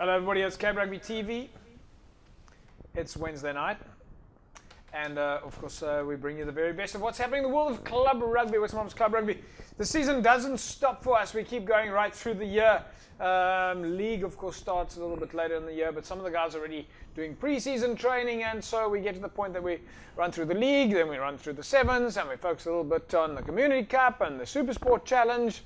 Hello everybody, it's Cape Rugby TV. It's Wednesday night. And of course we bring you the very best of what's happening in the world of club rugby, Western Province Club Rugby. The season doesn't stop for us, we keep going right through the year. League of course starts a little bit later in the year, but some of the guys are already doing pre-season training, and so we get to the point that we run through the league, then we run through the sevens, and we focus a little bit on the Community Cup and the Super Sport Challenge.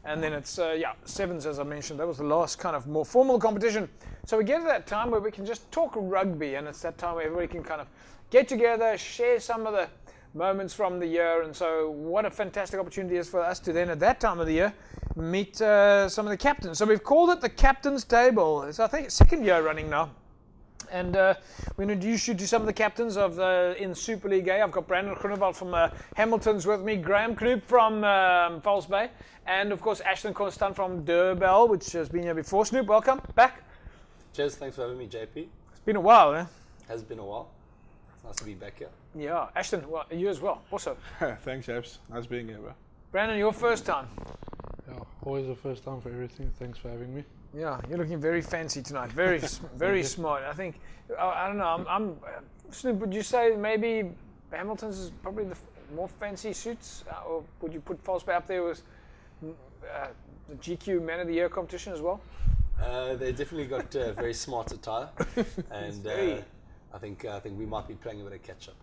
And then it's, sevens, as I mentioned, that was the last kind of more formal competition. So we get to that time where we can just talk rugby, and it's that time where everybody can kind of get together, share some of the moments from the year. And so what a fantastic opportunity it is for us to then, at that time of the year, meet some of the captains. So we've called it the Captain's Table. It's, I think, it's second year running now. And we introduce you to some of the captains of in Super League A. I've got Brandon Groenewald from Hamilton's with me, Graham Knoop from False Bay, and of course Ashton Constant from Durbell, which has been here before. Snoop, welcome back. Cheers, thanks for having me, JP. It's been a while, eh? Has been a while. It's nice to be back here. Yeah, Ashton, well, you as well, also. Thanks, Abs. Nice being here, bro. Brandon, your first time. Yeah, always the first time for everything. Thanks for having me. Yeah, you're looking very fancy tonight. Very, very smart. I think. I don't know. Snoop, would you say maybe Hamilton's is probably the more fancy suits, or would you put False Bay up there with the GQ Man of the Year competition as well? They definitely got very smart attire, and I think we might be playing a bit of catch up.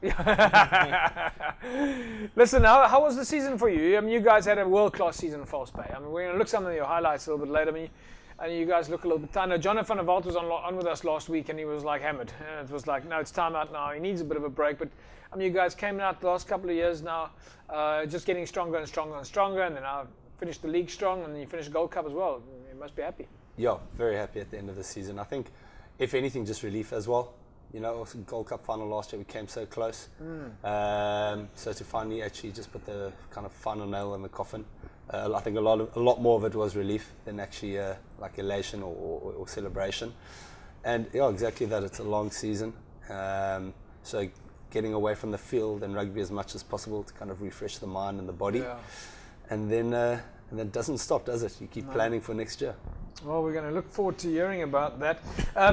Listen, how was the season for you? I mean, you guys had a world-class season in False Bay. I mean, we're going to look at some of your highlights a little bit later. I mean, and you guys look a little bit tired. Now, Jonathan van der Walt was on with us last week, and he was like hammered. It was like, no, it's time out now. He needs a bit of a break. But I mean, you guys came out the last couple of years now, just getting stronger and stronger and stronger, and then I finished the league strong, and then you finished Gold Cup as well. You must be happy. Yeah, very happy at the end of the season. I think, if anything, just relief as well. You know, Gold Cup final last year, we came so close. So to finally actually just put the kind of final nail in the coffin, I think a lot more of it was relief than actually like elation or celebration. And yeah, exactly that. It's a long season, so getting away from the field and rugby as much as possible to kind of refresh the mind and the body, and then it doesn't stop, does it? You keep planning for next year. Well, we're going to look forward to hearing about that.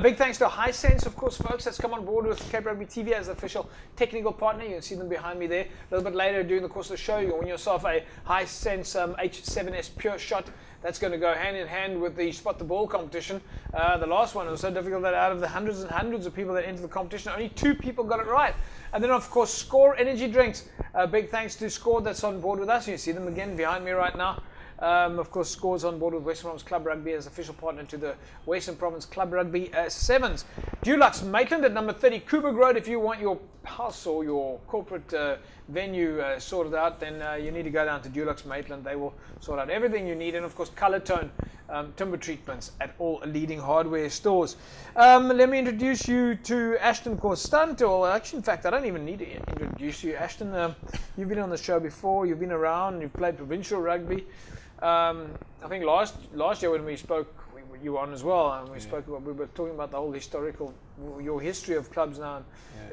Big thanks to Hisense, of course, folks, that's come on board with Cape Rugby TV as the official technical partner. You can see them behind me there. A little bit later during the course of the show, you'll win yourself a Hisense H7S Pure Shot. That's going to go hand in hand with the Spot the Ball competition. The last one was so difficult that out of the hundreds and hundreds of people that entered the competition, only 2 people got it right. And then, of course, Score Energy Drinks. Big thanks to Score that's on board with us. You see them again behind me right now. Of course, Score's on board with Western Province Club Rugby as official partner to the Western Province Club Rugby Sevens. Dulux Maitland at number 30 Coburg Road. If you want your house or your corporate venue sorted out, then you need to go down to Dulux Maitland. They will sort out everything you need. And of course, Color Tone timber treatments at all leading hardware stores. Let me introduce you to Ashton Constant. Or actually, in fact, I don't even need to introduce you. Ashton, you've been on the show before. You've been around. You've played provincial rugby. I think last year when we spoke, you were on as well, and we were talking about the whole your history of clubs now.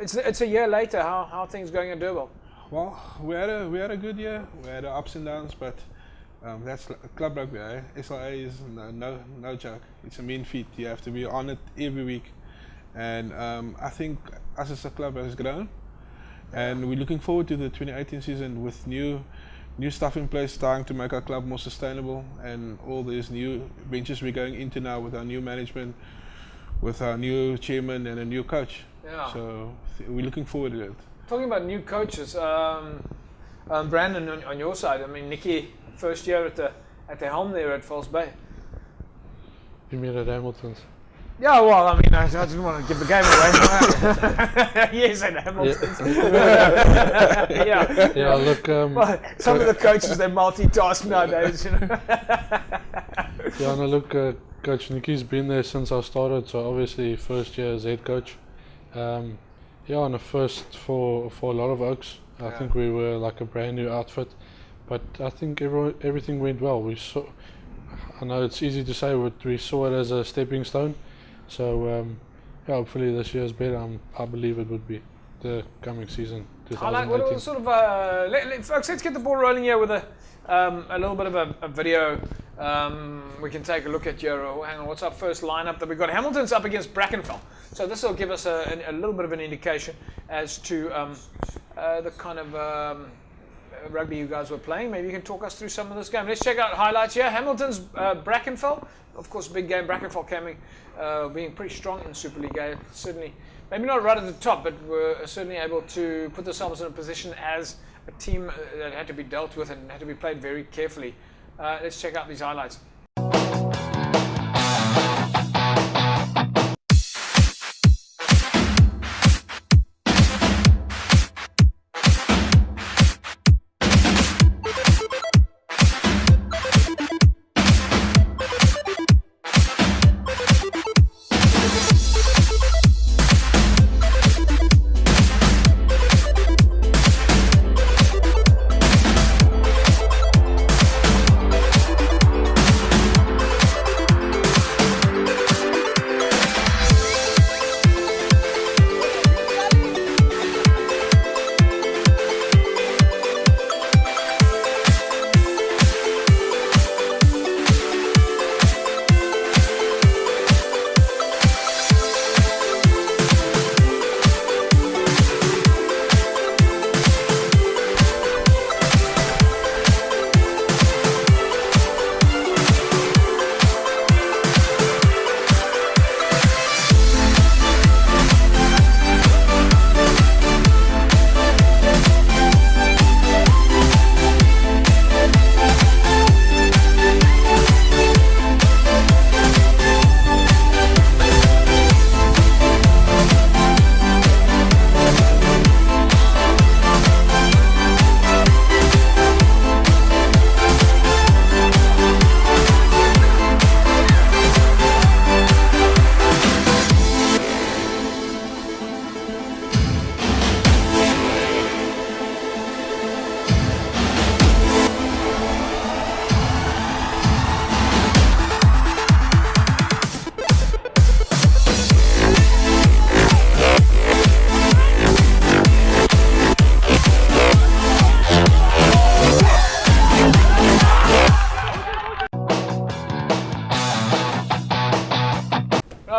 Yeah. It's a year later. How are things going at Durbell? Well, we had a good year. We had ups and downs, but that's club rugby. SLA is no joke. It's a mean feat. You have to be on it every week, and I think us as a club has grown, and we're looking forward to the 2018 season with new stuff in place, starting to make our club more sustainable, and all these new ventures we're going into now with our new management, with our new chairman and a new coach. Yeah. So we're looking forward to it. Talking about new coaches, Brandon, on your side, I mean, Nikki, first year at the helm there at False Bay. You mean at Hamilton's? Yeah, well, I mean, I didn't want to give the game away. Yes, at Hamilton's. Yeah. Yeah, look. Well, some of the coaches, they multitask nowadays, you know. Yeah, no, look, Coach Nikki's been there since I started, so obviously first year as head coach. Yeah, and a first for a lot of Oaks. I think we were like a brand new outfit, but I think everything went well. I know it's easy to say, but we saw it as a stepping stone. So yeah, hopefully this year's better. I believe it would be the coming season, 2018. What sort of folks? Let's get the ball rolling here with a little bit of a video We can take a look at your, hang on, what's our first lineup that we've got? Hamilton's up against Brackenfell. So this will give us a little bit of an indication as to the kind of rugby you guys were playing. Maybe you can talk us through some of this game. Let's check out highlights here. Hamilton's Brackenfell. Of course, big game. Brackenfell being pretty strong in Super League. Certainly, maybe not right at the top, but were certainly able to put themselves in a position as a team that had to be dealt with and had to be played very carefully. Let's check out these highlights.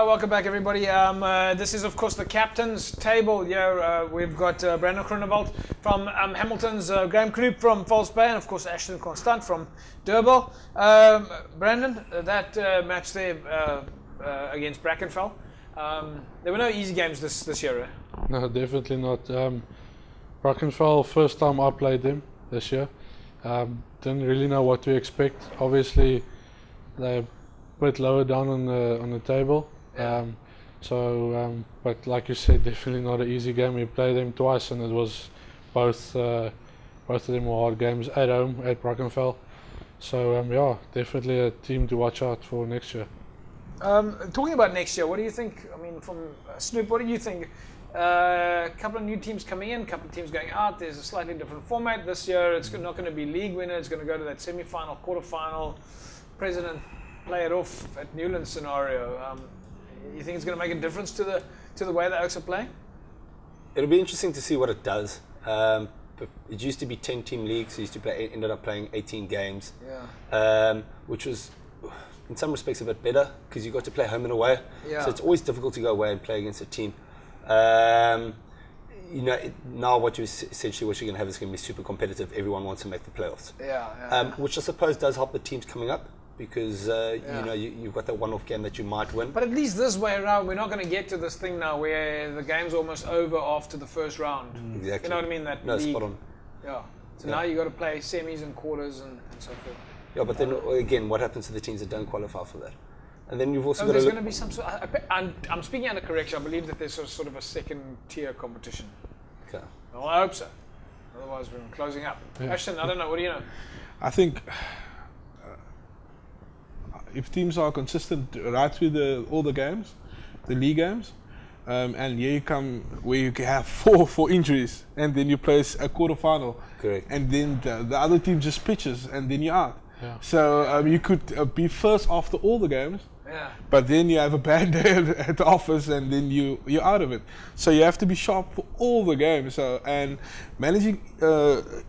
Welcome back, everybody. This is, of course, the captain's table here. We've got Brandon Groenewald from Hamilton's, Graham Knoop from False Bay, and, of course, Ashton Constant from Durban. Brandon, that match there against Brackenfell, there were no easy games this year, right? No, definitely not. Brackenfell, first time I played them this year. Didn't really know what to expect. Obviously, they're a bit lower down on the table. But like you said, definitely not an easy game. We played them twice, and it was both of them were hard games at home at Brackenfell. So yeah, definitely a team to watch out for next year. Talking about next year, what do you think? I mean, from Snoop, what do you think? A couple of new teams coming in, a couple of teams going out. There's a slightly different format this year. It's not going to be league winner. It's going to go to that semi-final, quarter-final. President play it off at Newland scenario. You think it's going to make a difference to the way the Oaks are playing? It'll be interesting to see what it does. It used to be 10-team leagues. So ended up playing 18 games, which was in some respects a bit better because you got to play home and away. So it's always difficult to go away and play against a team. Now what you're going to have is going to be super competitive. Everyone wants to make the playoffs. Which I suppose does help the teams coming up. Because you've got that one-off game that you might win. But at least this way around, we're not going to get to this thing now where the game's almost over after the first round. Exactly. You know what I mean? That no, league. Spot on. So now you got to play semis and quarters and so forth. Yeah, but then again, what happens to the teams that don't qualify for that? And then you've also got there's going to be some sort. I'm speaking under correction. I believe that there's sort of a second-tier competition. Okay. Well, I hope so. Otherwise, we're closing up. Ashton, I don't know. What do you know? I think. If teams are consistent right through all the games, the league games, and here you come where you can have four injuries, and then you play a quarter-final. Correct. And then the other team just pitches, and then you're out. Yeah. So you could be first after all the games, Yeah. But then you have a bad day at the office, and then you're out of it. So you have to be sharp for all the games. So, and managing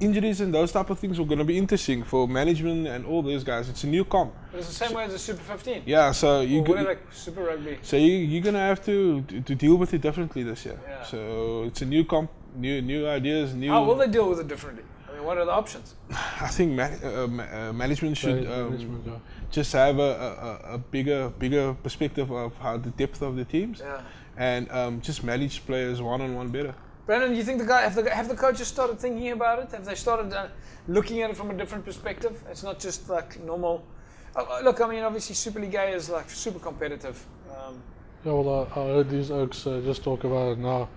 injuries and those type of things are going to be interesting for management and all those guys. It's a new comp. But it's the same way as the Super 15. Yeah, so you whatever, Super Rugby. So you're gonna have to deal with it differently this year. Yeah. So it's a new comp, new ideas, new. How will they deal with it differently? I mean, what are the options? I think management should just have a bigger perspective of how the depth of the teams, and just manage players one-on-one better. Brandon, do you think have the coaches started thinking about it? Have they started looking at it from a different perspective? It's not just like normal. Look, I mean, obviously Super League A is like super competitive. Yeah, well, I heard these Oaks just talk about it now.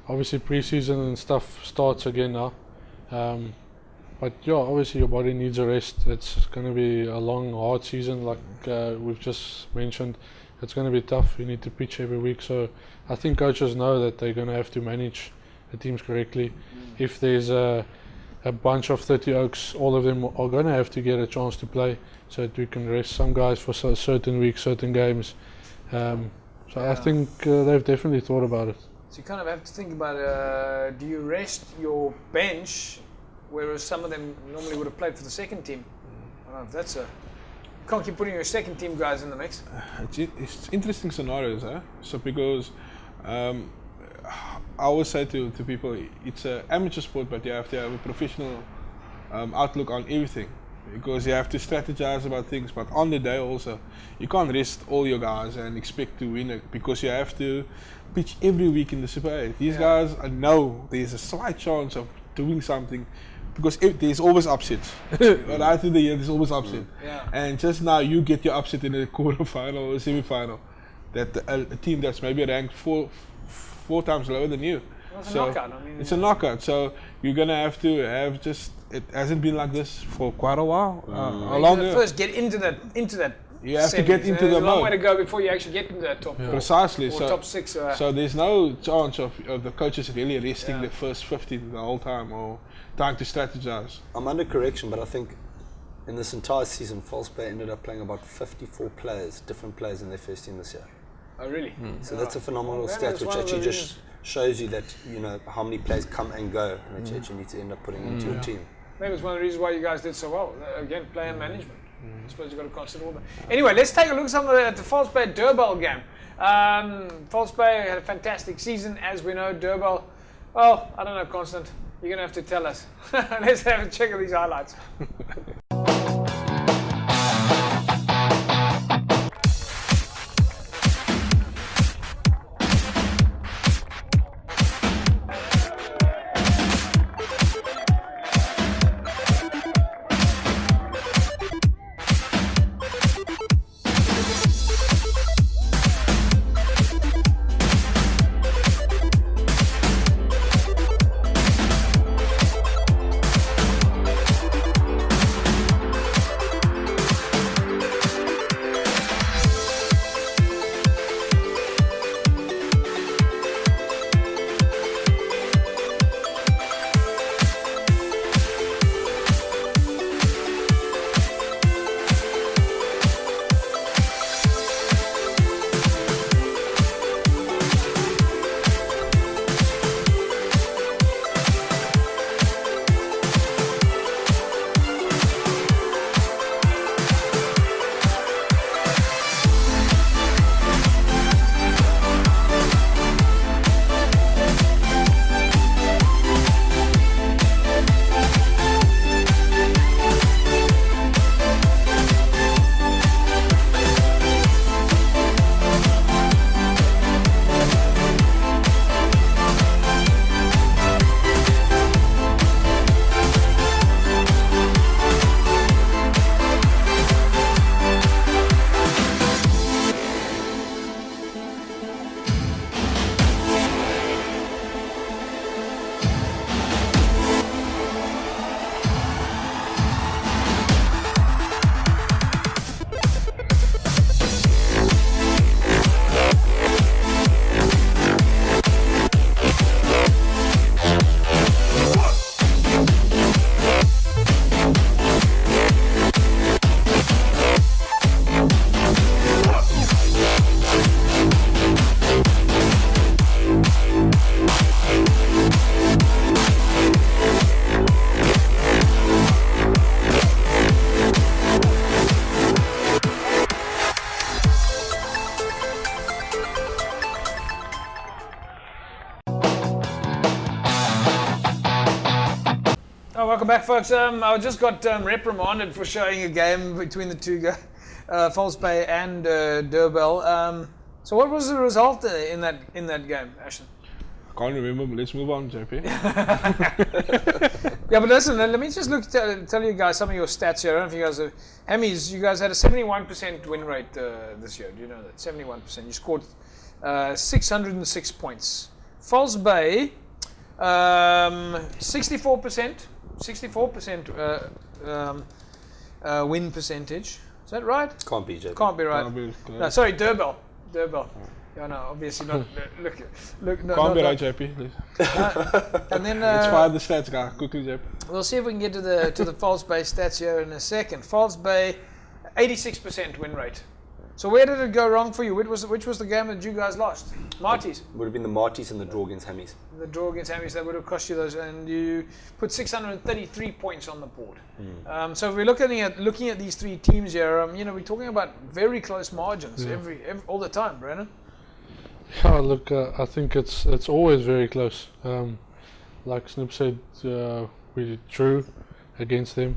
Obviously pre-season and stuff starts again now. But yeah, obviously your body needs a rest. It's going to be a long, hard season like we've just mentioned. It's going to be tough. You need to pitch every week. So I think coaches know that they're going to have to manage the teams correctly. If there's a bunch of 30 Oaks, all of them are going to have to get a chance to play so that we can rest some guys for certain weeks, certain games. I think they've definitely thought about it. So you kind of have to think about, do you rest your bench, whereas some of them normally would have played for the second team? I don't know if that's you can't keep putting your second team guys in the mix. It's interesting scenarios, huh? So because I always say to people, it's an amateur sport, but you have to have a professional outlook on everything, because you have to strategize about things. But on the day also, you can't rest all your guys and expect to win it, because you have to pitch every week in the Super 8. These guys know there's a slight chance of doing something, because there's always upsets. Right through the year, there's always upset. And just now you get your upset in a quarter-final or semi-final, that a team that's maybe ranked four times lower than you. Well, it's a knockout. I mean, it's a knockout. So you're gonna have to have just. It hasn't been like this for quite a while. How long? First, get into that. You have to get into the mode. There's a long way to go before you actually get into that top 4. Precisely. Or so top 6. So there's no chance of the coaches really resting the first 15 the whole time, or trying to strategize. I'm under correction, but I think in this entire season, False Bay ended up playing about 54 players, different players in their first team this year. Oh, really? So that's a phenomenal stat, which actually just shows you that, you know, how many players come and go, and that you actually need to end up putting into your team. Maybe it's one of the reasons why you guys did so well. Again, player management. I suppose you've got to consider all that. Anyway, let's take a look at the False Bay Durbel game. False Bay had a fantastic season, as we know. Durbel, well, I don't know, Constant. You're going to have to tell us. Let's have a check of these highlights. welcome back, folks. I just got reprimanded for showing a game between the two guys, False Bay and Durbell. So what was the result in that game, Ashton? Can't remember, but let's move on, JP. Yeah, but listen, let me just tell you guys some of your stats here. I don't know if you guys are... Hammies, you guys had a 71% win rate this year. Do you know that? 71%. You scored 606 points. False Bay, 64% win percentage. Is that right? Can't be, JP. Can't be right. Can't be, No, sorry, Durbell. Yeah, no, obviously not. Look, no, Can't be no. right, JP. And then Let's fire the stats, guy. Quickly, JP. we'll see if we can get to the False Bay stats here in a second. False Bay, 86% win rate. So where did it go wrong for you? Which was the game that you guys lost? Marty's. Would have been the Marties and the draw against Hammies. The draw against Hammies, that would have cost you those, and you put 633 points on the board. So if we're looking at these three teams here, we're talking about very close margins every all the time, Brandon. Yeah, look, I think it's always very close. Like Snoop said, we drew against them.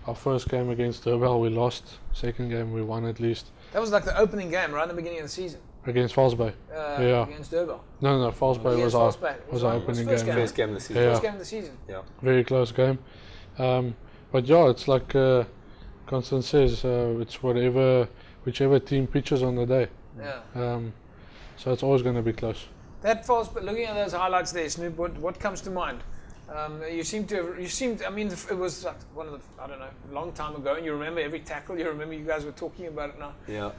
Our first game against Durbell, we lost. Second game, we won at least. That was like the opening game, right at the beginning of the season. Against False Bay. Yeah. Against Durbell. No, False Bay Against was False Bay. our opening first game. First game of the season. Yeah. First game of the season. Yeah. Very close game. But yeah, it's like Constance says, it's whichever team pitches on the day. Yeah. So it's always going to be close. That False Bay, looking at those highlights there, Snoop, what comes to mind? You seemed, I mean, it was like one of the, I don't know, a long time ago, and you remember every tackle, you remember you guys were talking about it now. Yeah.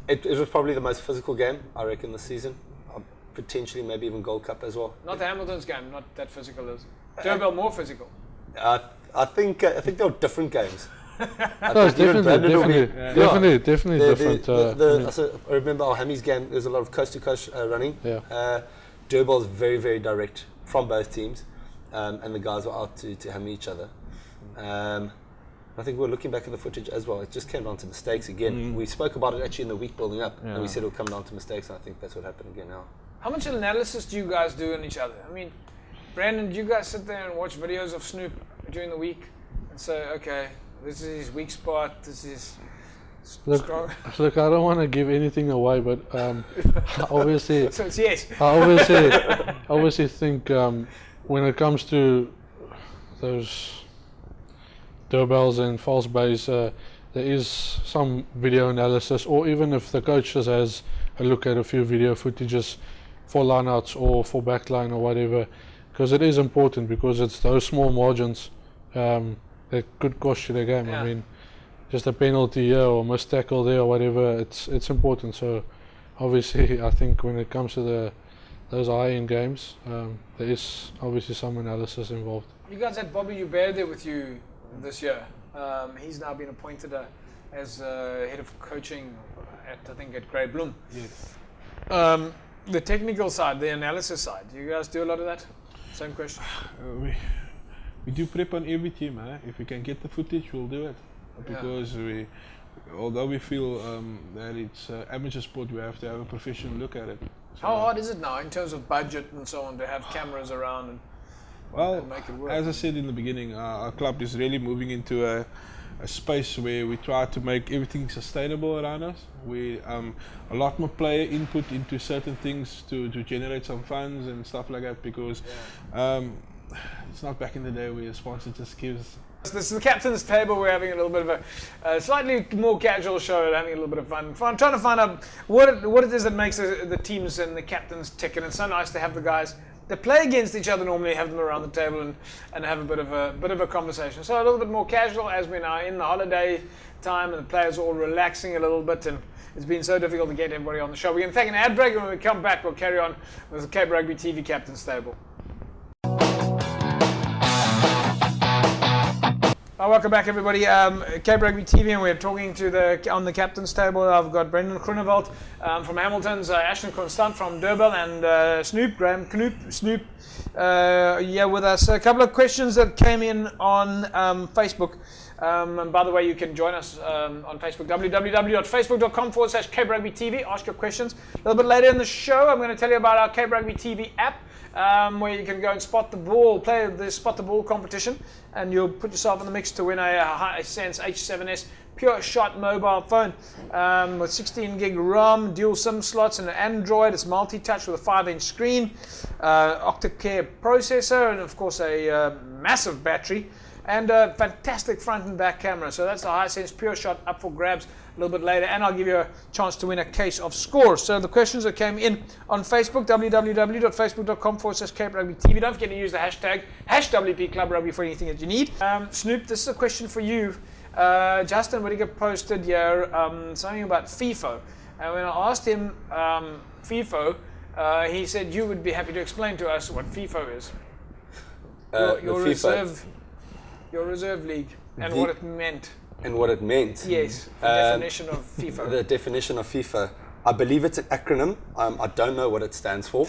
It was probably the most physical game, I reckon, this season. Potentially maybe even Gold Cup as well. Not the Hamilton's game, not that physical. Durbell more physical. I think they were different games. No, it's definitely different. I remember our Hammies game, there was a lot of coast-to-coast running. Yeah. Durbell's very, very direct from both teams. And the guys were out to hammer each other. I think we're looking back at the footage as well. It just came down to mistakes again. We spoke about it actually in the week building up, and we said it would come down to mistakes, and I think that's what happened again now. How much analysis do you guys do on each other? I mean, Brandon, do you guys sit there and watch videos of Snoop during the week and say, okay, this is his weak spot, this is strong? Look, I don't want to give anything away, but obviously, So it's yes. I obviously think when it comes to those Durbells and False Bays, there is some video analysis, or even if the coach just has a look at a few video footages for lineouts or for backline or whatever, because it is important, because it's those small margins that could cost you the game. Yeah. I mean, just a penalty here or missed tackle there or whatever, it's important. So obviously, I think when it comes to those high-end games, there is obviously some analysis involved. You guys had Bobby Hubert there with you this year. He's now been appointed as head of coaching at Grey Bloom. Yes. The technical side, the analysis side, do you guys do a lot of that? Same question. We do prep on every team. If we can get the footage, we'll do it. Because although we feel that it's amateur sport, we have to have a professional look at it. So How hard is it now in terms of budget and so on to have cameras around and make it work? As I said in the beginning, our club is really moving into a space where we try to make everything sustainable around us. We a lot more player input into certain things to generate some funds and stuff like that, because it's not back in the day where a sponsor just gives. This is the captain's table. We're having a little bit of a slightly more casual show, having a little bit of fun. Trying to find out what it is that makes the teams and the captains tick. And it's so nice to have the guys that play against each other normally, have them around the table and have a bit of a conversation. So a little bit more casual as we're now in the holiday time and the players are all relaxing a little bit, and it's been so difficult to get everybody on the show. We're going to take an ad break, and when we come back, we'll carry on with the Cape Rugby TV captain's table. Welcome back, everybody. Cape Rugby TV, and we're talking to on the captain's table. I've got Brendan Groenewald from Hamilton's, Ashton Constant from Durbell, and Snoop, Graham Snoop, with us. A couple of questions that came in on Facebook. And by the way, you can join us on Facebook, www.facebook.com/Cape Rugby TV. Ask your questions. A little bit later in the show, I'm going to tell you about our Cape Rugby TV app. where you can go and spot the ball, play the spot the ball competition, and you'll put yourself in the mix to win a Hisense H7S pure shot mobile phone with 16 gig RAM, dual SIM slots, and an Android. It's multi-touch with a 5-inch screen, octa-core processor, and of course a massive battery, and a fantastic front and back camera. So that's the Hisense Pure Shot up for grabs a little bit later, and I'll give you a chance to win a case of scores. So the questions that came in on Facebook, www.facebook.com/Cape Rugby TV. Don't forget to use the hashtag #WP Club Rugby for anything that you need. Snoop, this is a question for you. Justin Whittaker posted here something about FIFO, and when I asked him FIFO, he said you would be happy to explain to us what FIFO is. Your reserve league and what it meant. And what it meant. Yes, the definition of FIFA. The definition of FIFA. I believe it's an acronym. I don't know what it stands for,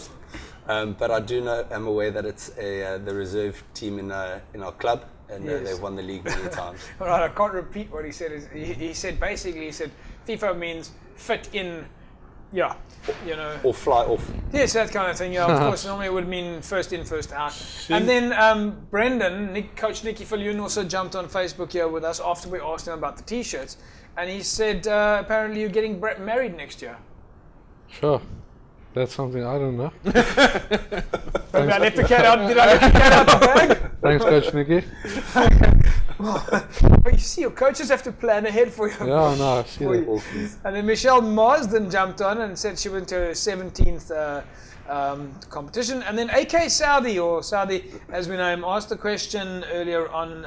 but I do know. I'm aware that it's the reserve team in our club, and they've won the league many times. All right, I can't repeat what he said. He said FIFA means fit in. Yeah, you know. Or fly off. Yes, that kind of thing. Yeah, of course. Normally it would mean first in, first out. And then Brendan, Coach Nicky Fillion, also jumped on Facebook here with us after we asked him about the T-shirts, and he said apparently you're getting married next year. Sure. That's something I don't know. Maybe I left the cat out. Did I let the cat out the bag? Thanks, Coach Nicky. Well, you see, your coaches have to plan ahead for you. Yeah, no, I see that. And then Michelle Marsden jumped on and said she went to her 17th competition. And then AK Saudi, or Saudi as we know him, asked the question earlier on.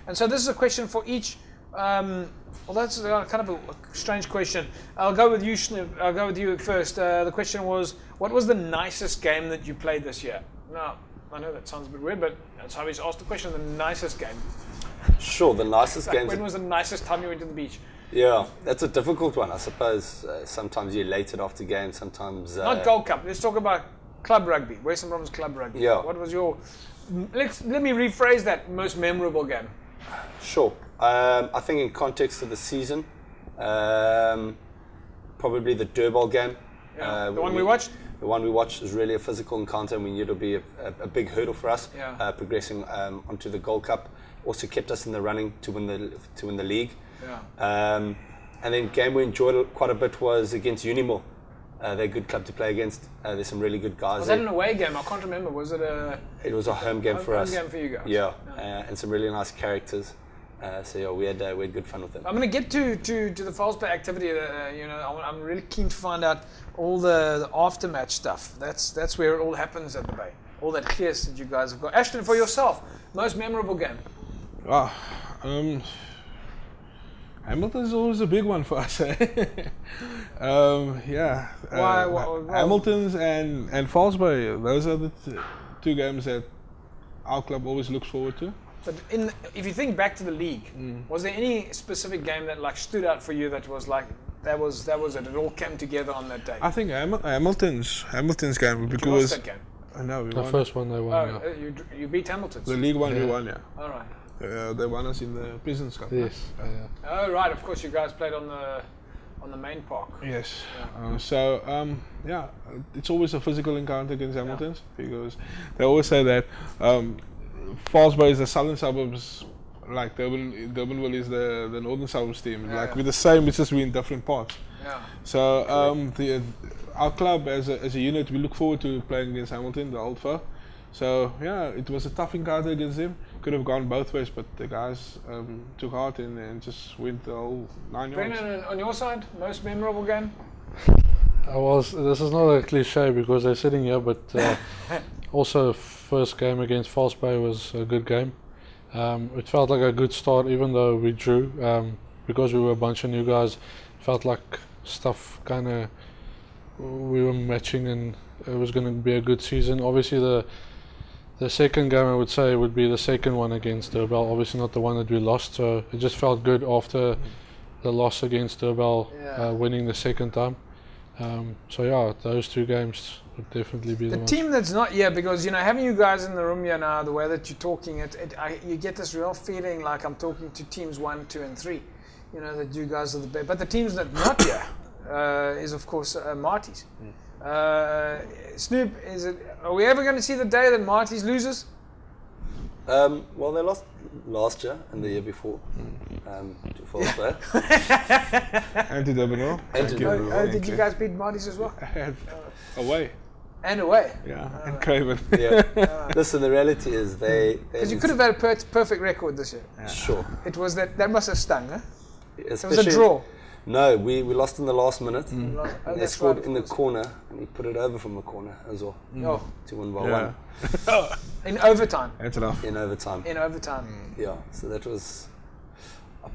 And so this is a question for each. Well, that's kind of a strange question. I'll go with you, I'll go with you first. The question was, what was the nicest game that you played this year? Now, I know that sounds a bit weird, but that's how he's asked the question, the nicest game. Sure, the nicest game. When was the nicest time you went to the beach? Yeah, that's a difficult one, I suppose. Sometimes you're elated after games, sometimes... Not Gold Cup, let's talk about club rugby, Western Province club rugby. Yeah. What was your... Let me rephrase that, most memorable game. Sure. I think in context of the season, probably the Durban game. Yeah. The one we watched? The one we watched was really a physical encounter, and we knew it would be a big hurdle for us, progressing onto the Gold Cup. Also kept us in the running to win the league. Yeah. And then game we enjoyed quite a bit was against Unimore. They're a good club to play against. There's some really good guys. Was that an away game? I can't remember. Was it a... It was a home game for us. Home game for you guys. Yeah, and some really nice characters. So yeah, we had good fun with them. I'm going to get to the Falsebay activity. I'm really keen to find out all the aftermatch stuff. That's where it all happens at the Bay. All that clears that you guys have got. Ashton, for yourself, most memorable game. Hamilton is always a big one for us. Yeah. Why? Hamilton's and Falsebay. Those are the two games that our club always looks forward to. But if you think back to the league, was there any specific game that like stood out for you that was like that was it? It all came together on that day. I think Hamilton's game because you lost that game. No, we The won. first one they won. You beat Hamilton. The league one we won, yeah. All right. They won us in the Prisons Cup. Yes. Oh right, of course you guys played on the main park. Yes. Yeah. It's always a physical encounter against Hamilton's because they always say that Falsebay is the southern suburbs, like Durbanville is the northern suburbs team. We're the same, it's just we're in different parts. Yeah. So our club as a unit, we look forward to playing against Hamilton, the old foe. So yeah, it was a tough encounter against them. Could have gone both ways, but the guys took heart and just went the whole 9 yards. Brendan, on your side, most memorable game? This is not a cliche because they're sitting here, but also first game against Falsebay was a good game. It felt like a good start, even though we drew. Because we were a bunch of new guys, it felt like stuff kind of we were matching, and it was going to be a good season. Obviously, the second game I would say would be the second one against Durban. Obviously, not the one that we lost. So it just felt good after the loss against Durban, winning the second time. So yeah, those two games would definitely be the team that's not here, because having you guys in the room here now, the way that you're talking, you get this real feeling like I'm talking to teams 1, 2, and 3. That you guys are the best. But the teams that not here, is of course Marty's. Snoop, are we ever going to see the day that Marty's loses? Well, they lost last year and the year before to Falsberg. And to Dublin. Did you guys beat Marty's as well? Away. And away. Yeah, and Craven. Yeah. Listen, the reality is because you could have had a perfect record this year. Yeah. Sure. It was that must have stung, huh? It was a Especially- draw. No, we lost in the last minute. Oh, And they that's scored right, in the of course. corner, and we put it over from the corner as well Oh, to win by Yeah. one in overtime. That's enough. in overtime. In overtime. Yeah, so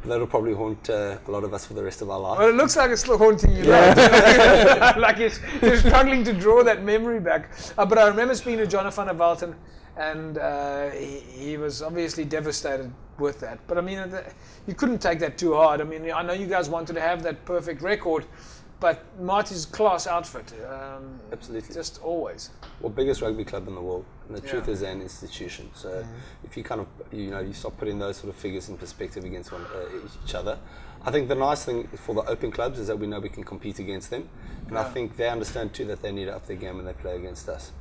that'll probably haunt a lot of us for the rest of our life. Well, it looks like it's still haunting you. Like you're struggling to draw that memory back. But I remember speaking to Jonathan van der Walten, and he was obviously devastated with that. But I mean, you couldn't take that too hard. I mean, I know you guys wanted to have that perfect record, but Marty's class outfit. Absolutely. Just always. Well, biggest rugby club in the world, and the truth Yeah. is they're an institution. So if you kind of, you start putting those sort of figures in perspective against each other, I think the nice thing for the open clubs is that we know we can compete against them, and I think they understand too that they need to up their game when they play against us.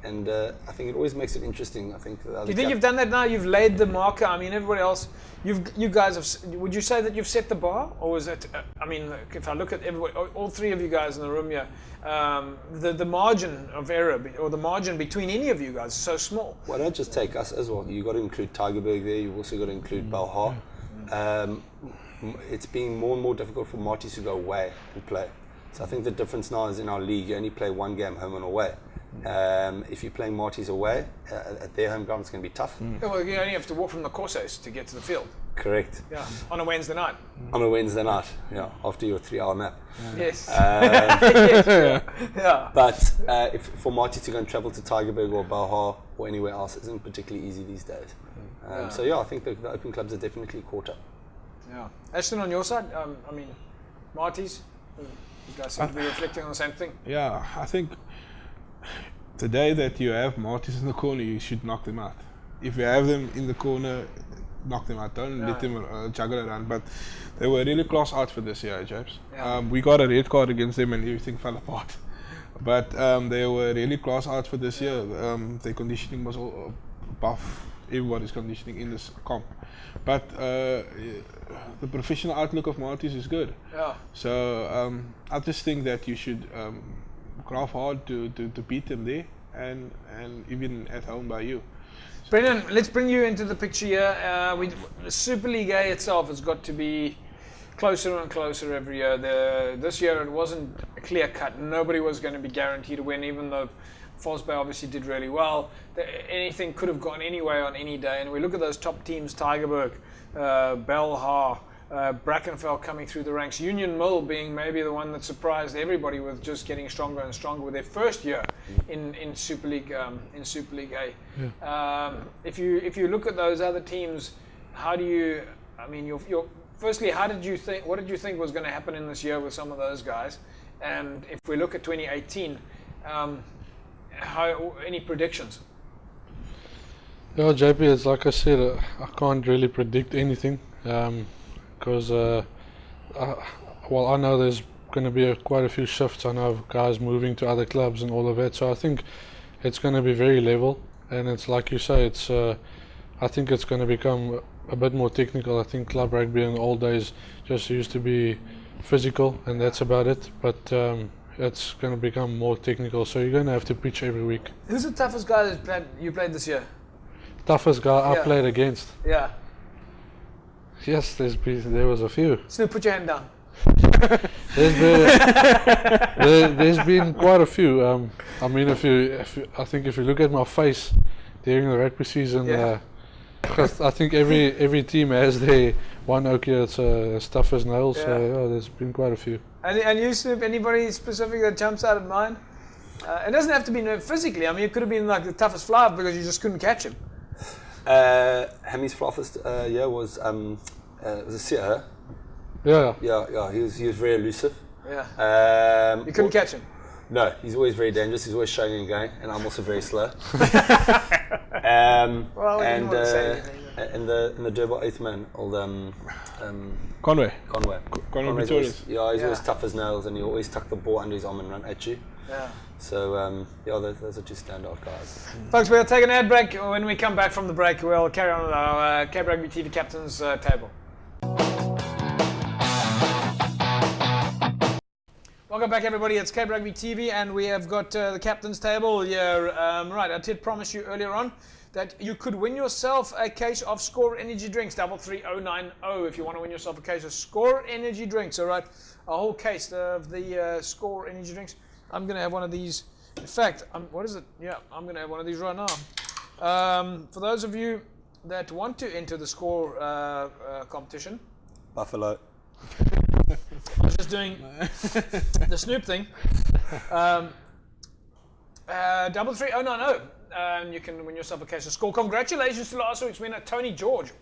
And I think it always makes it interesting. I think. Do you think you've done that now? You've laid the marker. I mean, everybody else, you guys have. Would you say that you've set the bar, or was it? I mean, if I look at everybody, all three of you guys in the room here, the margin of error or the margin between any of you guys is so small. Well, don't just take us as well. You've got to include Tigerberg there. You've also got to include Belhar. It's being more and more difficult for Marty to go away and play. So I think the difference now is in our league, you only play one game home and away. If you're playing Marty's away at their home ground, it's going to be tough. Yeah, well, you only have to walk from the Corsos to get to the field. Correct. Yeah, on a Wednesday night. On a Wednesday night, after your 3-hour nap. Yes. Yeah. But for Marty to go and travel to Tigerberg or Belhar or anywhere else isn't particularly easy these days. So I think the open clubs are definitely caught up. Yeah. Ashton, on your side, I mean, Marty's, you guys seem to be reflecting on the same thing. Yeah, I think the day that you have Marty's in the corner, you should knock them out. If you have them in the corner, knock them out. Don't let them juggle around. But they were really class out for this year, Japes. Yeah. We got a red card against them and everything fell apart. But they were really class out for this year. Their conditioning was all above everybody's conditioning in this comp. But the professional outlook of Marty's is good. Yeah. So I just think that you should craft hard to beat them there and even at home by you. Brendan, let's bring you into the picture here. The Super League A itself has got to be closer and closer every year. This year it wasn't clear cut. Nobody was going to be guaranteed to win, even though False Bay obviously did really well. Anything could have gone anyway on any day. And we look at those top teams: Tigerberg, Belhar, Brackenfell coming through the ranks. Union Mill being maybe the one that surprised everybody with just getting stronger and stronger with their first year in Super League A. Yeah. If you look at those other teams, how do you? I mean, firstly, what did you think was going to happen in this year with some of those guys? And if we look at 2018, any predictions? Yeah, JP, it's like I said, I can't really predict anything because, I know there's going to be quite a few shifts. I know of guys moving to other clubs and all of that. So I think it's going to be very level, and it's like you say, I think it's going to become a bit more technical. I think club rugby in the old days just used to be physical, and that's about it. But it's going to become more technical, so you're going to have to pitch every week. Who's the toughest guy that you played this year? Toughest guy I played against? Yeah. Yes, there was a few. Snoop, put your hand down. There's been quite a few. I mean, if you look at my face during the rugby season, I think every team has their one okay that's as tough as nails. So there's been quite a few. And you, Snoop, anybody specific that jumps out of mind? It doesn't have to be physically. I mean, it could have been like the toughest fly because you just couldn't catch him. Hammy's flaffest year was a setter. Yeah. He was very elusive. Yeah. You couldn't catch him. No, he's always very dangerous. He's always showing and going, and I'm also very slow. Well, I didn't want to say anything. in the Durban 8th man, old Conway. Conway. Conway Conway's Pretorius. he's always tough as nails, and he always tuck the ball under his arm and run at you. Yeah. So those are two standout guys. Folks, we'll take an ad break. When we come back from the break, we'll carry on with our Cape Rugby TV Captain's Table. Welcome back, everybody. It's Cape Rugby TV, and we have got the Captain's Table here. Right, I did promise you earlier on that you could win yourself a case of Score Energy Drinks, 33090, if you want to win yourself a case of Score Energy Drinks. All right, a whole case of the Score Energy Drinks. I'm going to have one of these. In fact, what is it? Yeah, I'm going to have one of these right now. For those of you that want to enter the Score competition. Buffalo. I was just doing the Snoop thing. 33090. And you can win yourself a case of Score. Congratulations to last week's winner, Tony George.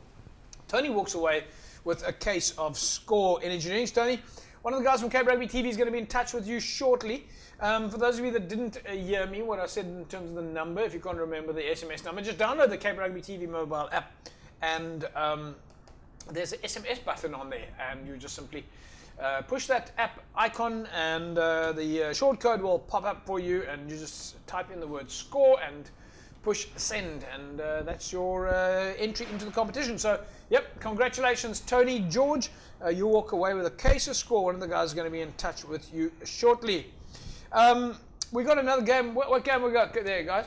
Tony walks away with a case of Score Energy Drinks. Tony, one of the guys from Cape Rugby TV is going to be in touch with you shortly. For those of you that didn't hear me, what I said in terms of the number, if you can't remember the SMS number, just download the Cape Rugby TV mobile app, and there's an SMS button on there, and you just simply push that app icon, and the short code will pop up for you, and you just type in the word Score and push send, and that's your entry into the competition. So, yep, congratulations, Tony George. You walk away with a case of Score. One of the guys is going to be in touch with you shortly. We got another game. What game we got there, guys?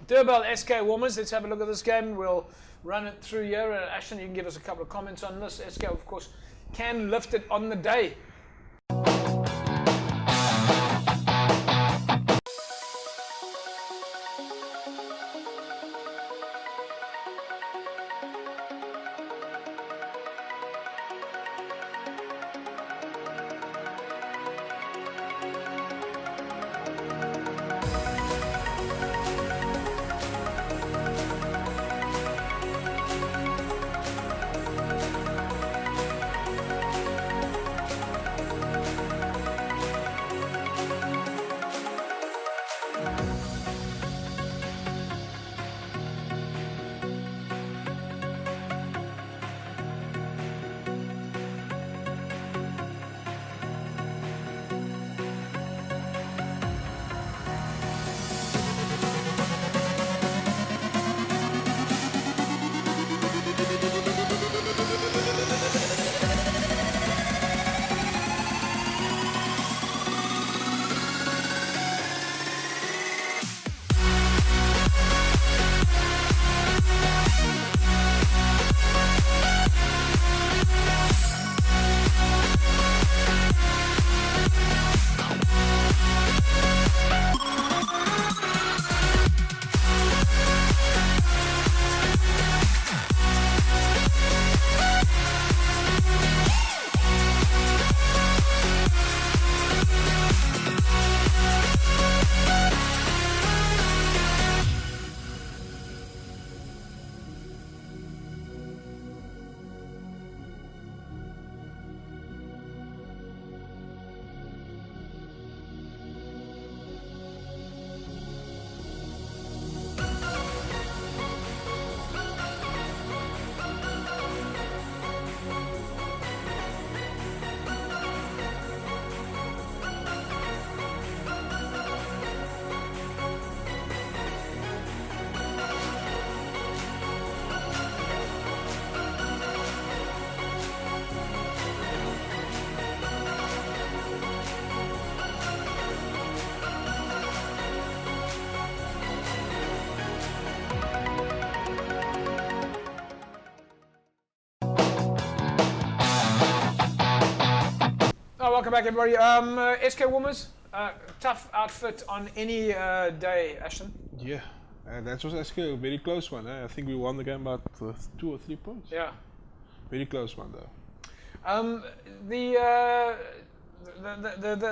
Durban SK Warmers. Let's have a look at this game. We'll run it through here. Ashton, you can give us a couple of comments on this. SK, of course, can lift it on the day. Welcome back, everybody. SK Warmers, tough outfit on any day, Ashton. Yeah, that was actually a very close one. I think we won the game about 2 or 3 points. Yeah. Very close one, though. The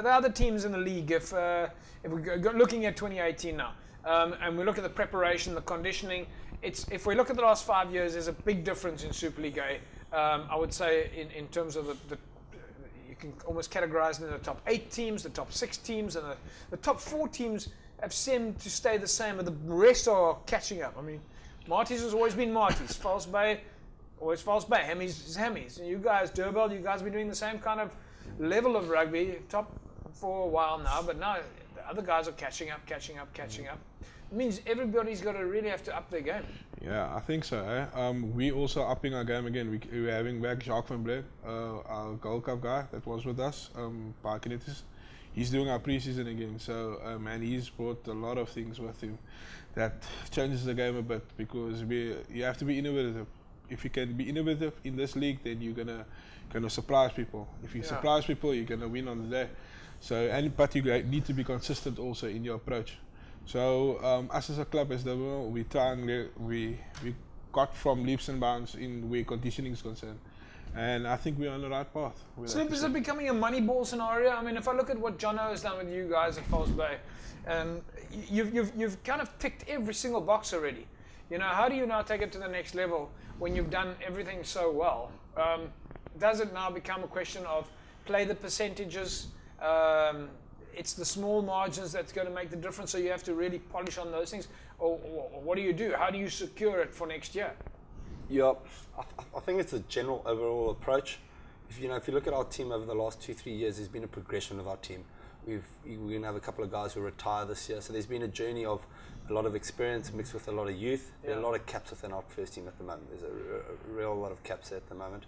other teams in the league, if we're looking at 2018 now, and we look at the preparation, the conditioning, if we look at the last 5 years, there's a big difference in Super League A. I would say in terms of the you can almost categorize them in the top 8 teams, the top 6 teams, and the top 4 teams have seemed to stay the same, and the rest are catching up. I mean, Marty's has always been Marty's. False Bay, always False Bay. Hemmy's is Hemmy's. And you guys, Durban, you guys been doing the same kind of level of rugby, top for a while now, but now the other guys are catching up. It means everybody's got to really have to up their game. Yeah, I think so. We also upping our game again. We're having back Jacques van Blek, our Gold Cup guy that was with us, Parkinetis. He's doing our preseason again, so and he's brought a lot of things with him that changes the game a bit, because you have to be innovative. If you can be innovative in this league, then you're gonna surprise people. If you surprise people, you're gonna win on the day. So but you need to be consistent also in your approach. So us as a club, as we try and we got from leaps and bounds in where conditioning is concerned, and I think we're on the right path. So is it becoming a money ball scenario? I mean, if I look at what Jono has done with you guys at False Bay, and you've kind of ticked every single box already. You know, how do you now take it to the next level when you've done everything so well? Does it now become a question of play the percentages? It's the small margins that's going to make the difference, so you have to really polish on those things? Or what do you do? How do you secure it for next year? Yeah, I think it's a general overall approach. If you look at our team over the last 2-3 years, there's been a progression of our team. We're going to have a couple of guys who retire this year, so there's been a journey of a lot of experience mixed with a lot of youth. There are a lot of caps within our first team at the moment. There's a real lot of caps there at the moment.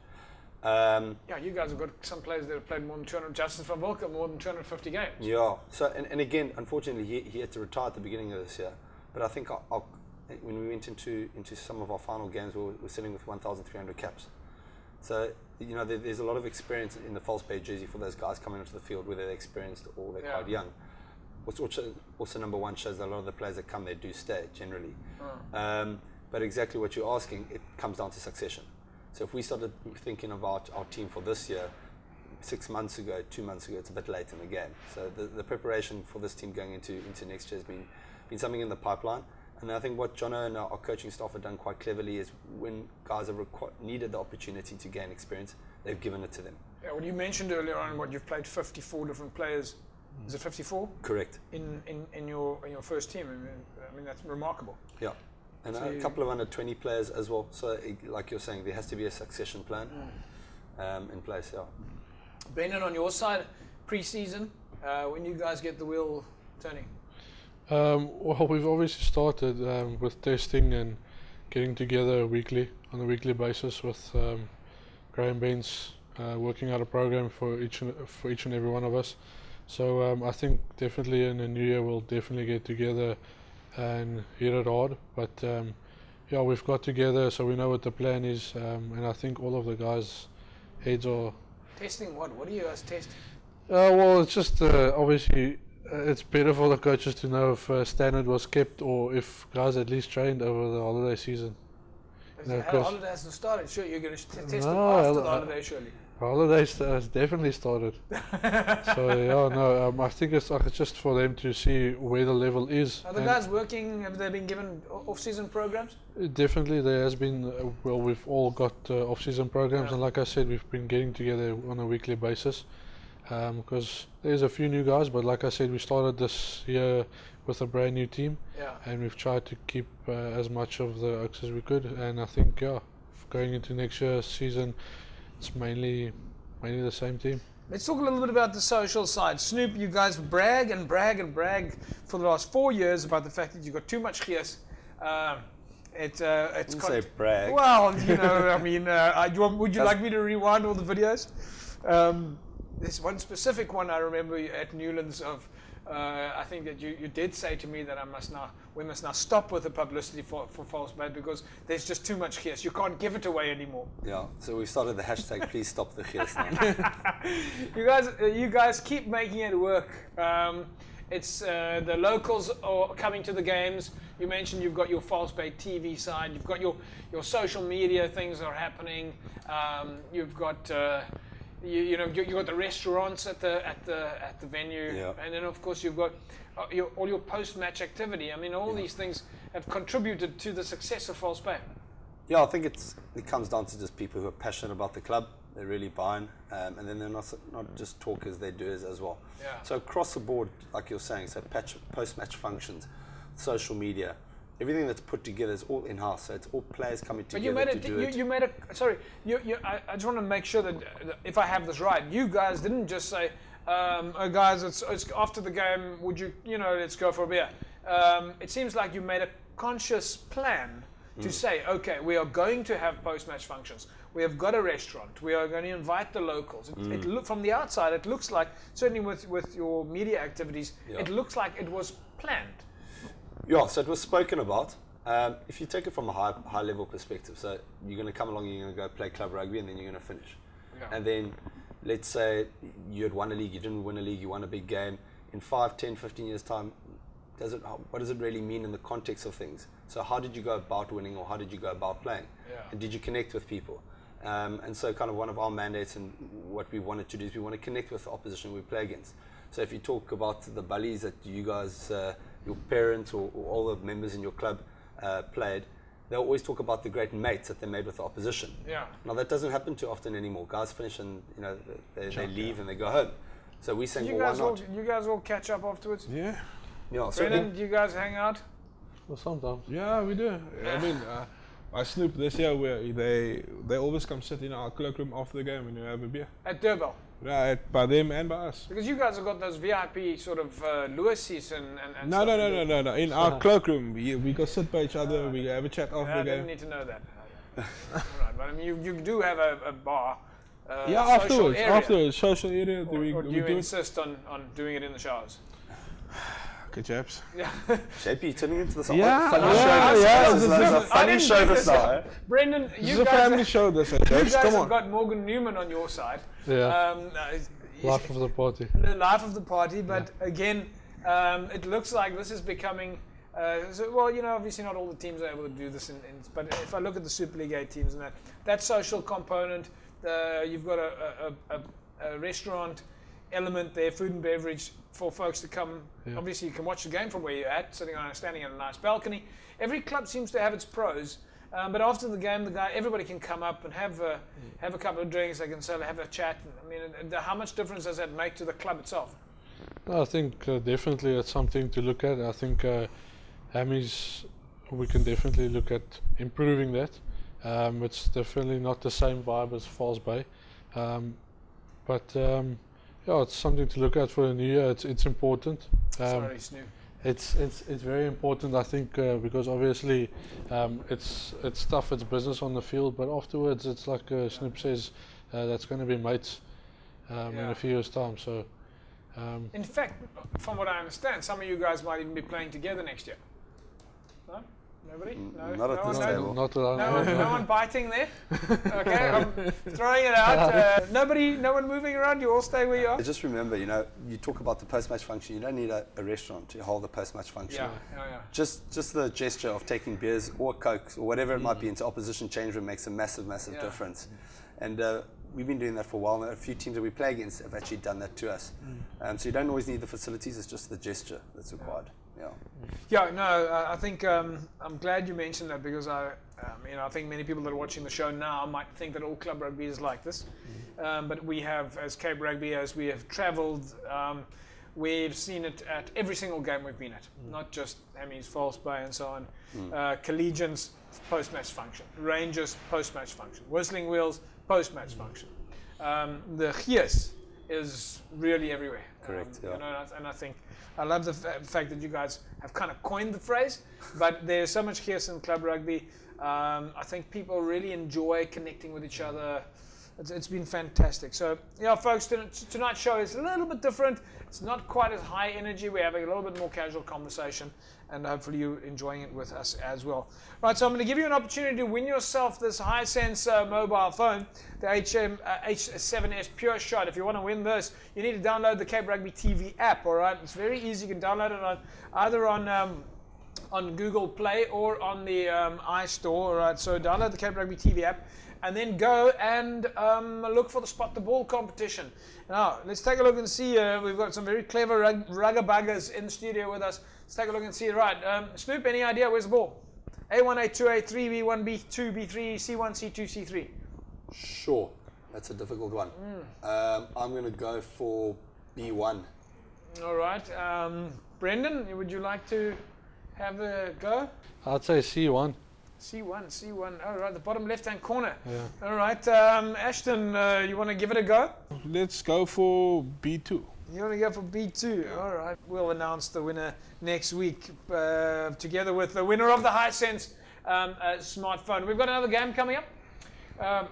You guys have got some players that have played more than 200. Justin van Wilken, more than 250 games. Yeah. So and again, unfortunately, he had to retire at the beginning of this year. But I think when we went into some of our final games, we were sitting with 1,300 caps. So there's a lot of experience in the False Bay jersey for those guys coming into the field, whether they're experienced or they're quite young. What's also number one shows that a lot of the players that come there do stay generally. But exactly what you're asking, it comes down to succession. So if we started thinking about our team for this year 6 months ago, 2 months ago, it's a bit late in the game. So the preparation for this team going into next year has been something in the pipeline. And I think what Jono and our coaching staff have done quite cleverly is when guys have needed the opportunity to gain experience, they've given it to them. Yeah, well, you mentioned earlier on you've played 54 different players. Is it 54? Correct. In your first team. I mean that's remarkable. Yeah. And so a couple of under 20 players as well. So, like you're saying, there has to be a succession plan in place. Yeah. Brendan, on your side, pre-season, when you guys get the wheel turning? Well, we've obviously started with testing and getting together on a weekly basis with Graham Benz, working out a program for each and every one of us. So I think definitely in the new year we'll definitely get together and hit it hard, but we've got together, so we know what the plan is, and I think all of the guys' heads are testing. What do you guys test? Well, it's just obviously it's better for the coaches to know if standard was kept or if guys at least trained over the holiday season. The holiday hasn't started. Sure, you're going to test them after the holiday, surely. Holidays has definitely started. So I think it's just for them to see where the level is. Are the guys working? Have they been given off-season programs? Definitely, there has been. We've all got off-season programs, and like I said, we've been getting together on a weekly basis. Because there's a few new guys, but like I said, we started this year with a brand new team, and we've tried to keep as much of the Oaks as we could. And I think, going into next year's season, it's mainly the same team. Let's talk a little bit about the social side. Snoop, you guys brag and brag and brag for the last 4 years about the fact that you've got too much gears. It's say brag. Well, I mean, would you like me to rewind all the videos? There's one specific one I remember at Newlands of. I think that you did say to me that we must now stop with the publicity for False Bay because there's just too much gears. You can't give it away anymore. Yeah, so we started the hashtag please stop the gears now. You guys keep making it work. It's the locals are coming to the games. You mentioned you've got your False Bay TV side. You've got your social media things are happening. You've got. You got the restaurants at the venue, and then of course you've got all your post-match activity. I mean, all these things have contributed to the success of False Bay. Yeah, I think it comes down to just people who are passionate about the club. They're really buying, and then they're not just talkers, they're doers as well. Yeah. So across the board, like you're saying, so post-match functions, social media, everything that's put together is all in-house. So it's all players coming But together to do it. you made a, sorry, I just want to make sure that if I have this right, you guys didn't just say, oh guys, it's after the game, would you, let's go for a beer. It seems like you made a conscious plan to say, okay, we are going to have post-match functions. We have got a restaurant. We are going to invite the locals. It look from the outside, it looks like, certainly with your media activities, it looks like it was planned. Yeah, so it was spoken about. If you take it from a high level perspective, so you're going to come along, you're going to go play club rugby, and then you're going to finish. Yeah. And then, let's say you had won a league, you didn't win a league, you won a big game. In 5, 10, 15 years' time, what does it really mean in the context of things? So how did you go about winning, or how did you go about playing? Yeah. And did you connect with people? And so kind of one of our mandates and what we wanted to do is we want to connect with the opposition we play against. So if you talk about the bullies that you guys, your parents or all the members in your club played, they'll always talk about the great mates that they made with the opposition. Yeah. Now that doesn't happen too often anymore. Guys finish and they leave and they go home. So we're saying, well, why not? You guys all catch up afterwards? Yeah. Yeah. So Brendan, do you guys hang out? Well, sometimes. Yeah, we do. I mean, I Snoop this year where they always come sit in our cloakroom after the game and you have a beer. At Durban? Right, by them and by us. Because you guys have got those VIP sort of Lewis's and No. stuff. No. In our cloakroom, we go sit by each other, we have a chat after I the didn't game. need to know that. Right, but I mean, you do have a bar. Yeah, social area. afterwards, social area. Or do we you do it. insist on doing it in the showers? Good chaps. Yeah. JP turning into the Yeah, funny yeah, show. yeah, This is this a is- funny show this now. Eh? Brendan, This is you a family guys, show, this, you chaps. guys Come have on. got Morgan Newman on your side. Yeah. Life of the party. The life of the party, but again, it looks like this is becoming. Obviously not all the teams are able to do this, but if I look at the Super League 8 teams and that social component, you've got a restaurant element there, food and beverage for folks to come. Yeah. Obviously, you can watch the game from where you're at, standing on a nice balcony. Every club seems to have its pros. But after the game, everybody can come up and have a couple of drinks. They can have a chat. I mean, how much difference does that make to the club itself? I think definitely it's something to look at. I think Hammies, we can definitely look at improving that. It's definitely not the same vibe as Falls Bay, yeah, it's something to look at for the new year. It's important. Sorry, Snoop. It's very important, I think, because obviously it's tough, it's business on the field, but afterwards it's like Snoop says, that's going to be mates in a few years' time. So, in fact, from what I understand, some of you guys might even be playing together next year. No? Nobody? No? Not at no this one, table. not that I know. no one biting there? Okay, I'm throwing it out. No one moving around? You all stay where you are? Just remember, you talk about the post-match function. You don't need a restaurant to hold the post-match function. Yeah. Just the gesture of taking beers or Cokes or whatever it might be into opposition change room makes a massive difference. And we've been doing that for a while now. A few teams that we play against have actually done that to us. So you don't always need the facilities, it's just the gesture that's required. I think I'm glad you mentioned that, because I think many people that are watching the show now might think that all club rugby is like this. But we have, as Cape Rugby, as we have travelled, we've seen it at every single game we've been at, not just Hammies, False Bay and so on. Collegians, post-match function. Rangers, post-match function. Whistling Wheels, post-match function. The Gees is really everywhere. Correct, And I think I love the fact that you guys have kind of coined the phrase, but there's so much Gees in club rugby. I think people really enjoy connecting with each other. It's been fantastic. So, folks, tonight's show is a little bit different. It's not quite as high energy. We're having a little bit more casual conversation, and hopefully you're enjoying it with us as well. Right, so I'm going to give you an opportunity to win yourself this Hisense mobile phone, the H7S Pure Shot. If you want to win this, you need to download the Cape Rugby TV app, all right? It's very easy. You can download it either on Google Play or on the iStore, all right? So download the Cape Rugby TV app, and then go and look for the Spot the Ball competition. Now, let's take a look and see. We've got some very clever rugger buggers in the studio with us. Let's take a look and see. Right, Snoop, any idea where's the ball? A1, A2, A3, B1, B2, B3, C1, C2, C3. Sure, that's a difficult one. I'm going to go for B1. All right. Brendan, would you like to have a go? I'd say C1. C1. All right, the bottom left-hand corner. Yeah. All right, Ashton, you want to give it a go? Let's go for B2. You want to go for B2? All right. We'll announce the winner next week together with the winner of the Hisense smartphone. We've got another game coming up.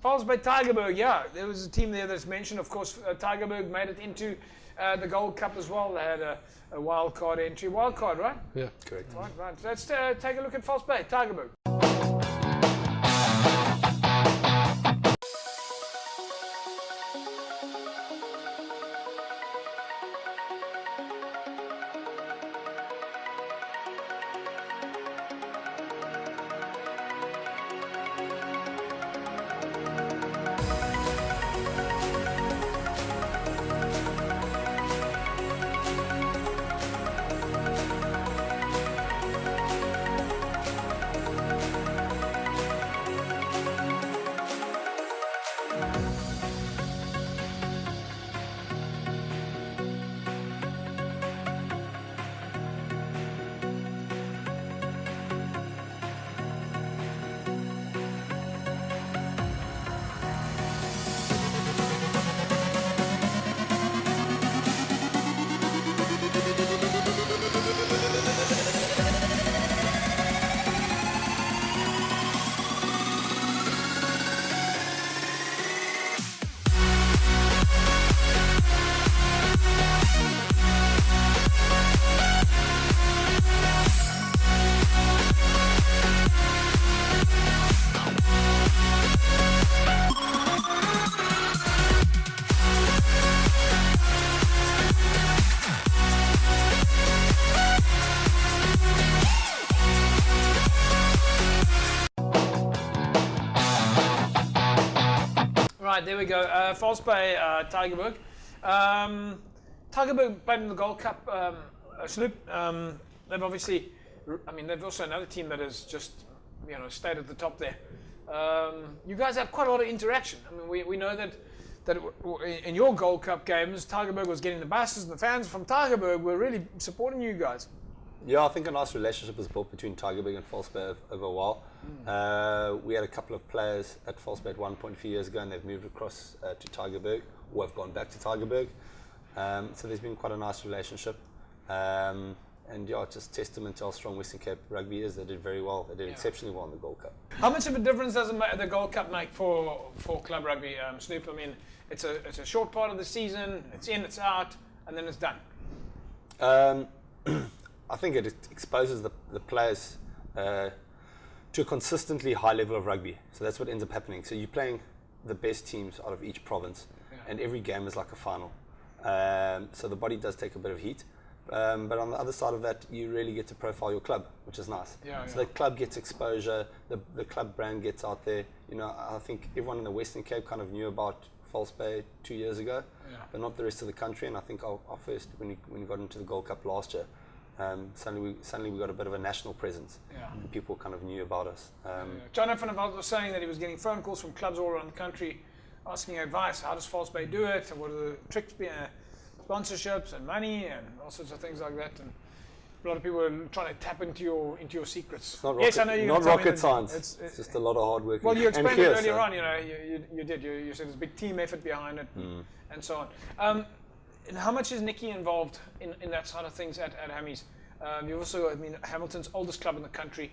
Falls by Tygerberg, yeah. There was a team there that's mentioned. Of course, Tygerberg made it into the Gold Cup as well. They had a wild card entry. Wild card, right? Yeah. Correct. Right. Let's take a look at False Bay, Tygerberg. Right, there we go. False Bay, Tygerberg. Tygerberg played in the Gold Cup, Sloop. They've obviously, they've also another team that has just, stayed at the top there. You guys have quite a lot of interaction. We know that in your Gold Cup games, Tygerberg was getting the buses, and the fans from Tygerberg were really supporting you guys. Yeah, I think a nice relationship was built between Tygerberg and False Bay over a while. We had a couple of players at False Bay at one point a few years ago, and they've moved across to Tygerberg, or have gone back to Tygerberg. So there's been quite a nice relationship. And yeah, just testament to how strong Western Cape Rugby is. They did very well. They did exceptionally well in the Gold Cup. How much of a difference does the Gold Cup make for club rugby, Snoop? It's a short part of the season. It's in, it's out, and then it's done. I think it exposes the players to a consistently high level of rugby. So that's what ends up happening. So you're playing the best teams out of each province, and every game is like a final. So the body does take a bit of heat. But on the other side of that, you really get to profile your club, which is nice. So the club gets exposure, the club brand gets out there. I think everyone in the Western Cape kind of knew about False Bay 2 years ago, but not the rest of the country. And I think our first, when we got into the Gold Cup last year, suddenly we got a bit of a national presence, and people kind of knew about us. Jonathan was saying that he was getting phone calls from clubs all around the country asking advice. How does False Bay do it? And what are the tricks behind sponsorships and money and all sorts of things like that? And a lot of people are trying to tap into your secrets. Yes, I know you're not rocket science. It's just a lot of hard work. Well, you explained it earlier on. You did. You said there's a big team effort behind it, and so on. And how much is Nikki involved in that side of things at Hammies? You've also got, Hamilton's oldest club in the country.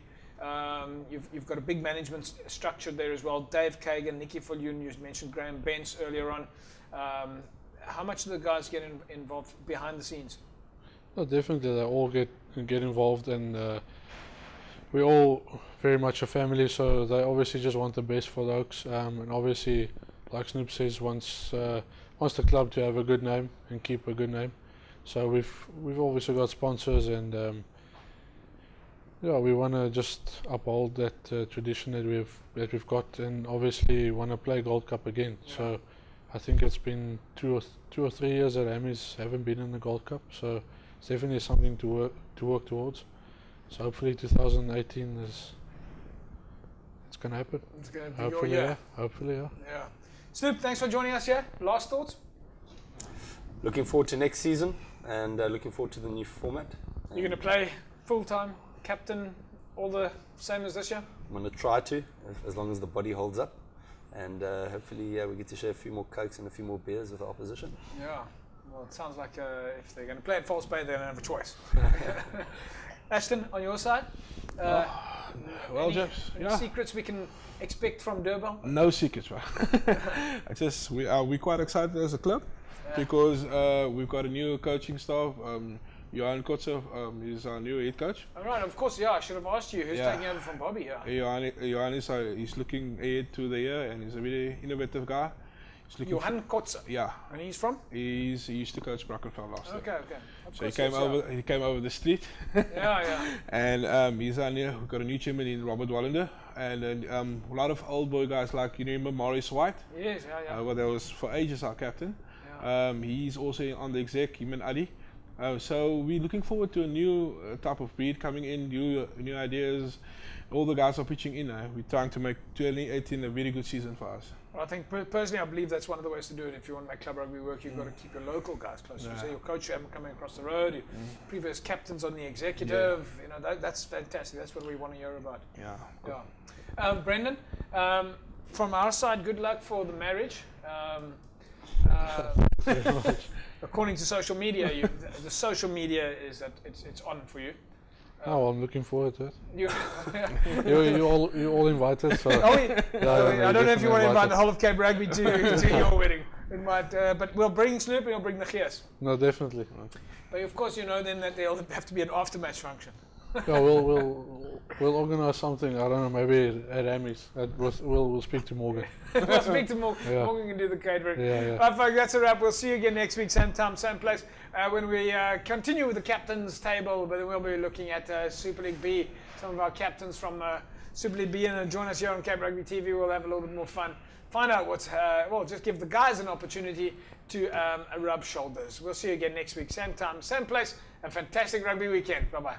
You've got a big management structure there as well. Dave Kagan, Nikki Fullion, you mentioned Graham Bence earlier on. How much do the guys get involved behind the scenes? Well, definitely, they all get involved, and we're all very much a family. So they obviously just want the best for the Oaks, and obviously, like Snoop says, wants the club to have a good name and keep a good name. So we've obviously got sponsors, and we want to just uphold that tradition that we've got, and obviously want to play Gold Cup again. So I think it's been two or 3 years that Hammies haven't been in the Gold Cup. So it's definitely something to work towards. So hopefully 2018 it's gonna happen. It's gonna be hopefully, your year. Hopefully, yeah. Snoop, thanks for joining us here. Last thoughts? Looking forward to next season. and looking forward to the new format. You're going to play full-time, captain, all the same as this year? I'm going to try to, as long as the body holds up. And hopefully we get to share a few more Cokes and a few more beers with the opposition. Yeah. Well, it sounds like if they're going to play at False Bay, they don't have a choice. Ashton, on your side? Well, Jeff, any secrets we can expect from Durban? No secrets, bro. We're quite excited as a club because we've got a new coaching staff. Johan Kotzer is our new head coach. All right, of course, I should have asked you who's taking over from Bobby here. Johan is he's looking ahead to the year, and he's a very innovative guy. Johan Kotzer. Yeah. And he's from? He used to coach Brackenfell last year. Okay. So he came over the street. Yeah. And he's on here. We've got a new chairman in Robert Wallander, and then a lot of old boy guys like, you remember Maurice White? Yes, Well, that was for ages our captain. Yeah. He's also on the exec, him and Adi. So we're looking forward to a new type of breed coming in, new ideas. All the guys are pitching in. We're trying to make 2018 a very good season for us. Well, I think personally, I believe that's one of the ways to do it. If you want to make club rugby work, you've got to keep your local guys close. You say your coach coming across the road, your previous captains on the executive. You know, that's fantastic. That's what we want to hear about. Yeah. Cool. Yeah. Brendan, from our side, good luck for the marriage. According to social media, the social media is that it's on for you. I'm looking forward to it. You all invited. So I don't know if you want to invite the whole of Cape Rugby to your wedding. It might, but we'll bring Snoop and we'll bring the Gears. No, definitely. But of course, then that there'll have to be an after-match function. Yeah, we'll organise something. I don't know, maybe at Amy's. We'll speak to Morgan. We'll speak to Morgan. Yeah. Morgan can do the catering. Yeah. Right, folks, that's a wrap. We'll see you again next week, same time, same place, when we continue with the captain's table. But then we'll be looking at Super League B. Some of our captains from Super League B, and join us here on Cape Rugby TV. We'll have a little bit more fun. Find out what's just give the guys an opportunity to rub shoulders. We'll see you again next week, same time, same place. A fantastic rugby weekend. Bye bye.